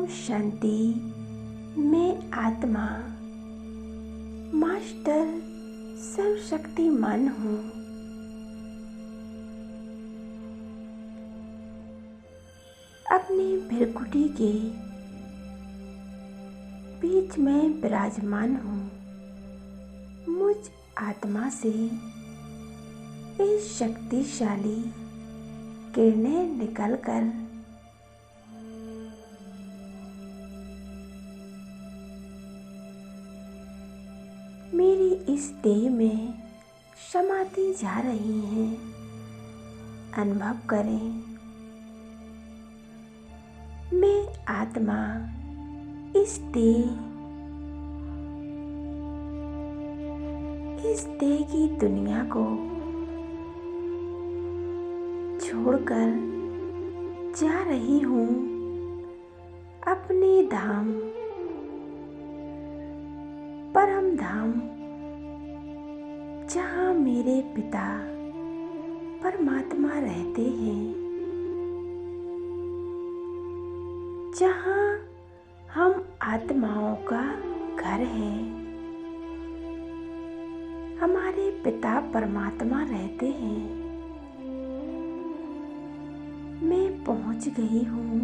शांति। मैं आत्मा मास्टर सर्वशक्तिमान हूँ। अपनी भृकुटी के बीच में विराजमान हूँ। मुझ आत्मा से इस शक्तिशाली किरणें निकलकर मेरी इस देह में समाती जा रही हैं। अनुभव करें, मैं आत्मा इस देह की दुनिया को छोड़कर जा रही हूँ अपने धाम, परम धाम, जहाँ मेरे पिता परमात्मा रहते हैं, जहाँ हम आत्माओं का घर है। हमारे पिता परमात्मा रहते हैं। मैं पहुँच गई हूँ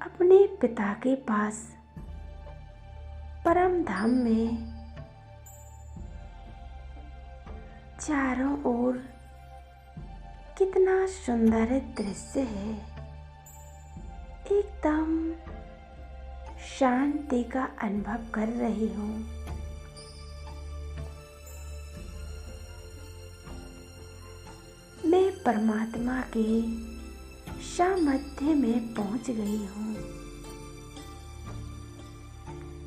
अपने पिता के पास, परम धाम में। चारों ओर कितना सुंदर दृश्य है। एकदम शांति का अनुभव कर रही हूँ। मैं परमात्मा के सामर्थ्य में पहुँच गई हूँ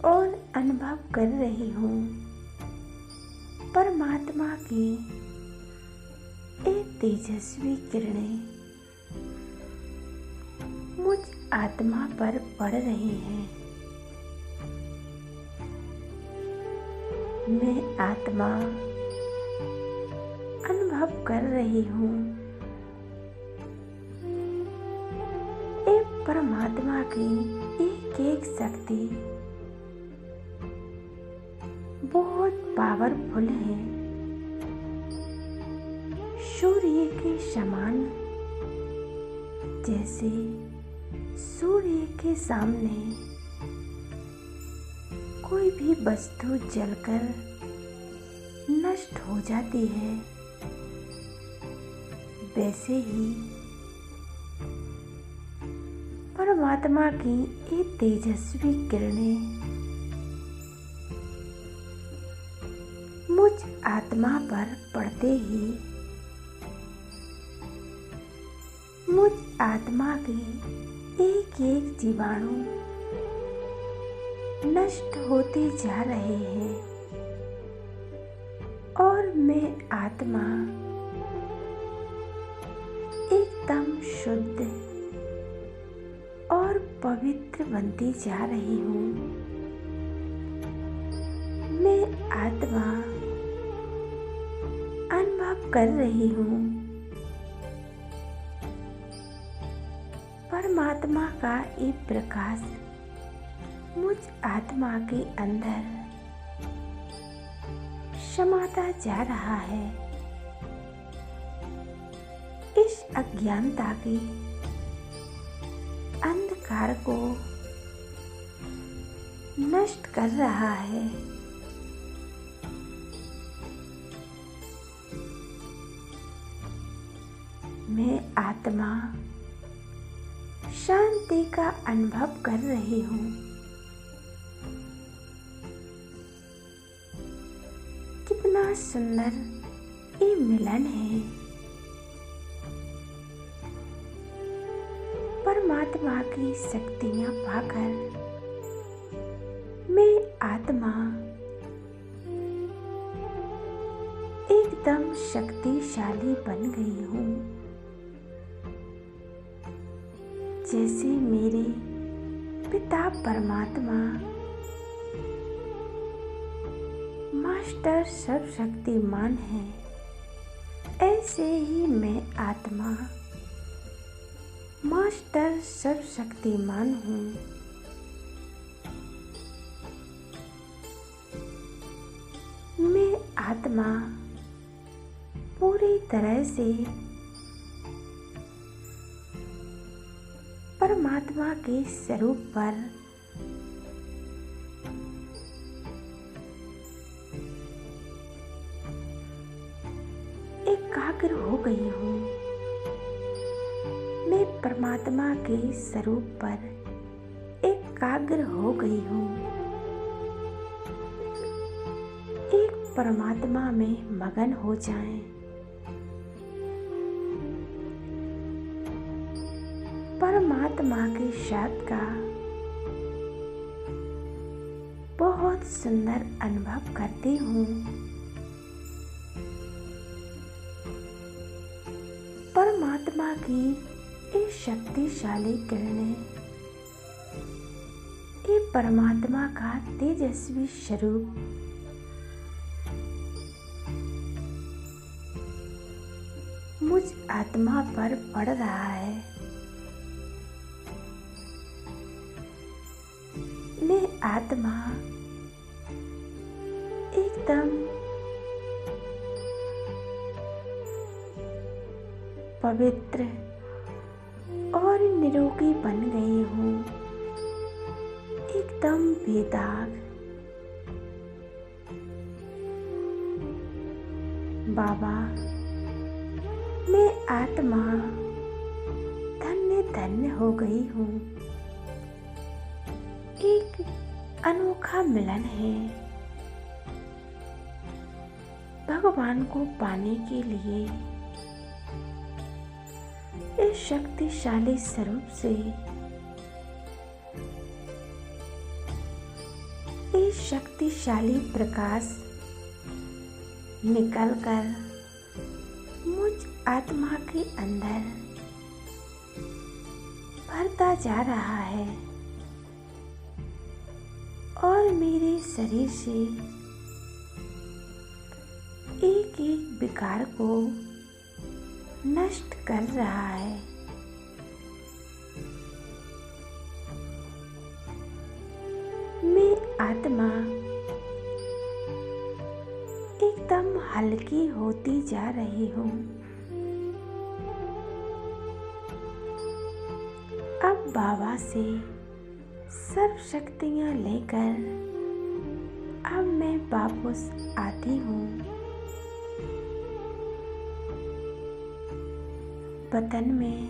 और अनुभव कर रही हूँ परमात्मा की एक तेजस्वी किरणें मुझ आत्मा पर पड़ रही हैं। मैं आत्मा अनुभव कर रही हूँ एक परमात्मा की एक एक शक्ति बहुत पावरफुल है। सूर्य के समान, जैसे सूर्य के सामने कोई भी वस्तु जलकर नष्ट हो जाती है, वैसे ही परमात्मा की ये तेजस्वी किरणें मुझ आत्मा पर पड़ते ही मुझ आत्मा के एक एक जीवाणु नष्ट होते जा रहे हैं और मैं आत्मा एकदम शुद्ध और पवित्र बनती जा रही हूँ। मैं आत्मा अनुभव कर रही हूँ परमात्मा का एक प्रकाश मुझ आत्मा के अंदर समाता जा रहा है। इस अज्ञानता के अंधकार को नष्ट कर रहा है। मैं आत्मा शांति का अनुभव कर रही हूँ। कितना सुंदर ये मिलन है। परमात्मा की शक्तियाँ पाकर मैं आत्मा एकदम शक्तिशाली बन गई हूँ। जैसे मेरे पिता परमात्मा मास्टर सर्वशक्तिमान है, ऐसे ही मैं आत्मा मास्टर सर्वशक्तिमान हूँ। मैं आत्मा पूरी तरह से परमात्मा के स्वरूप पर एकाग्र हो गई हूँ। मैं परमात्मा के स्वरूप पर एकाग्र हो गई हूँ। एक परमात्मा में मगन हो जाएं। परमात्मा के साथ का बहुत सुंदर अनुभव करती हूँ। परमात्मा की ये शक्तिशाली किरणें, ये परमात्मा का तेजस्वी स्वरूप मुझ आत्मा पर पड़ रहा है। मैं आत्मा एकदम पवित्र और निरोगी बन गई हूँ, एकदम बेदाग। बाबा, मैं आत्मा धन्य धन्य हो गई हूँ। एक अनोखा मिलन है। भगवान को पाने के लिए इस शक्तिशाली स्वरूप से, इस शक्तिशाली प्रकाश निकलकर मुझ आत्मा के अंदर भरता जा रहा है और मेरे शरीर से एक एक विकार को नष्ट कर रहा है। मैं आत्मा एकदम हल्की होती जा रही हूँ। अब बाबा से सर्व शक्तियाँ लेकर अब मैं वापस आती हूँ। वतन में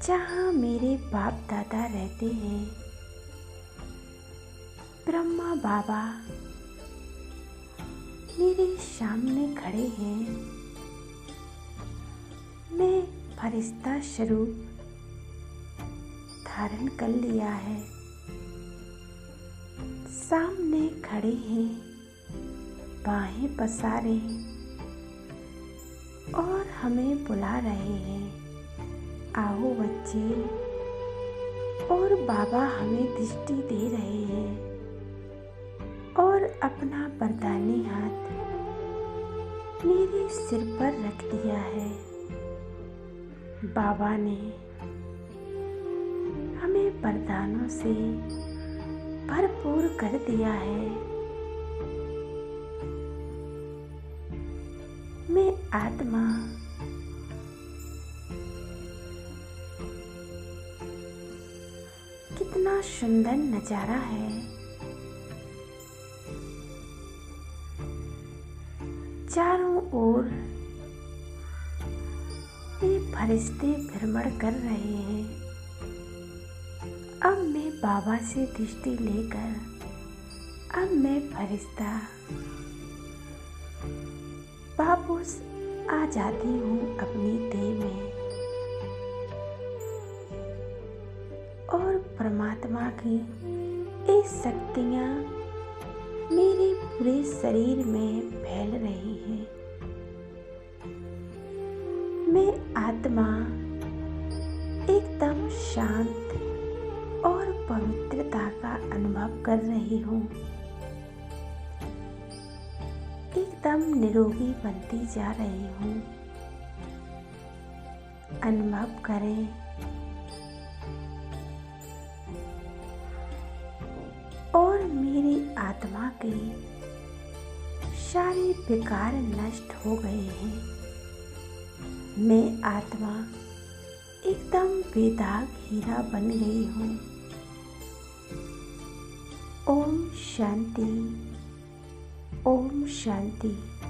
जहाँ मेरे बाप दादा रहते हैं। ब्रह्मा बाबा मेरे सामने खड़े हैं। मैं फरिश्ता स्वरूप धारण कर लिया है। सामने खड़े हैं, बाहें पसारे और हमें बुला रहे हैं, आओ बच्चे। और बाबा हमें दृष्टि दे रहे हैं और अपना वरदानी हाथ मेरे सिर पर रख दिया है। बाबा ने हमें वरदानों से भरपूर कर दिया है। मैं आत्मा कितना सुंदर नजारा है। चारों ओर ये फरिश्ते भ्रमण कर रहे हैं। अब मैं बाबा से दृष्टि लेकर अब मैं फरिश्ता वापस आ जाती हूँ अपनी देह में और परमात्मा की ये शक्तियाँ मेरे पूरे शरीर में फैल रही हैं। मैं आत्मा एकदम शांत और पवित्रता का अनुभव कर रही हूँ। एकदम निरोगी बनती जा रही हूँ। अनुभव करें। और मेरी आत्मा के सारे विकार नष्ट हो गए हैं। मैं आत्मा एकदम बेदाग हीरा बन गई हूँ। ओम शांति, ओम शांति।